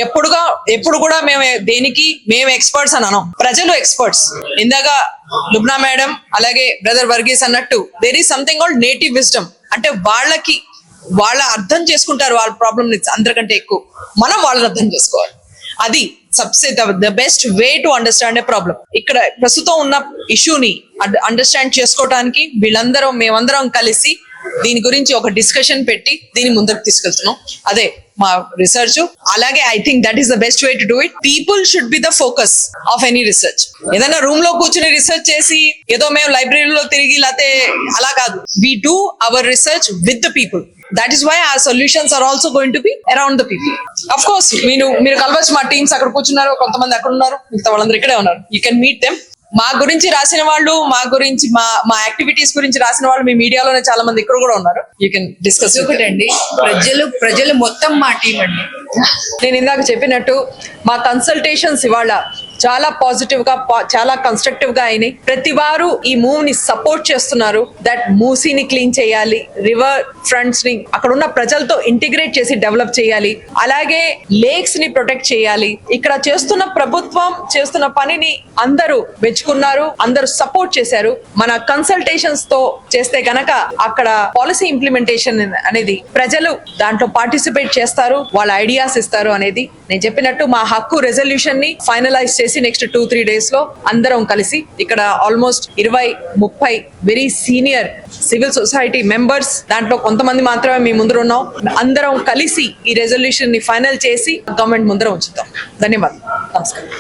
ఎప్పుడు కూడా మేము ఎక్స్పర్ట్స్ అని అనం, ప్రజలు ఎక్స్పర్ట్స్. ఇందాక లుబ్నా మేడం అలాగే బ్రదర్ వర్గీస్ అన్నట్టు there is something called native wisdom. అంటే వాళ్ళ అర్థం చేసుకుంటారు వాళ్ళ ప్రాబ్లమ్ అందరికంటే ఎక్కువ. మనం వాళ్ళని అర్థం చేసుకోవాలి. అది సబ్సే the best way to understand a problem. ఇక్కడ ప్రస్తుతం ఉన్న ఇష్యూని అండర్స్టాండ్ చేసుకోవడానికి మేమందరం కలిసి దీని గురించి ఒక డిస్కషన్ పెట్టి దీన్ని ముందుకు తీసుకెళ్తున్నాం. అదే మా రీసెర్చ్. అలాగే I think that is the best way to do it. People should be the focus of any research. ఏదైనా రూమ్ లో కూర్చుని రీసెర్చ్ చేసి ఏదో మేము లైబ్రరీలో తిరిగి లేకపోతే అలా కాదు. We do our research with the people. That is why our solutions are also going to be around the people. Of course, మీరు కలవచ్చు, మా టీమ్స్ అక్కడ కూర్చున్నారు, కొంతమంది అక్కడ ఉన్నారు, మిగతా వాళ్ళందరూ ఇక్కడే ఉన్నారు. You can meet them. మా గురించి రాసిన వాళ్ళు, మా గురించి మా యాక్టివిటీస్ గురించి రాసిన వాళ్ళు మీ మీడియాలోనే చాలా మంది ఇక్కడ కూడా ఉన్నారు. You can discuss. ఒకటండి, ప్రజలు మొత్తం మా టీం అండి. నేను ఇందాక చెప్పినట్టు మా కన్సల్టేషన్స్ ఇవాళ చాలా పాజిటివ్ గా, చాలా కన్స్ట్రక్టివ్ గా అయినాయి. ప్రతి వారు ఈ మూవ్ ని సపోర్ట్ చేస్తున్నారు. దట్ మూసీని క్లీన్ చేయాలి, రివర్ ఫ్రంట్స్ ని అక్కడ ఉన్న ప్రజలతో ఇంటిగ్రేట్ చేసి డెవలప్ చేయాలి, అలాగే లేక్స్ ని ప్రొటెక్ట్ చేయాలి. ఇక్కడ చేస్తున్న ప్రభుత్వం చేస్తున్న పనిని అందరూ మెచ్చుకున్నారు, అందరూ సపోర్ట్ చేశారు. మన కన్సల్టేషన్స్ తో చేస్తే గనక అక్కడ పాలసీ ఇంప్లిమెంటేషన్ అనేది ప్రజలు దాంట్లో పార్టిసిపేట్ చేస్తారు, వాళ్ళ ఐడియాస్ ఇస్తారు అనేది. నేను చెప్పినట్టు మా హక్కు రెజల్యూషన్ ని ఫైనలైజ్ చేసి నెక్స్ట్ 2-3 days లో అందరం కలిసి ఇక్కడ almost 20-30 very senior civil society members, దాంట్లో కొంతమంది మాత్రమే మీ ముందర ఉన్నాం, అందరం కలిసి ఈ రెజల్యూషన్ ని ఫైనల్ చేసి గవర్నమెంట్ ముందర ఉంచుతాం. ధన్యవాదాలు. నమస్కారం.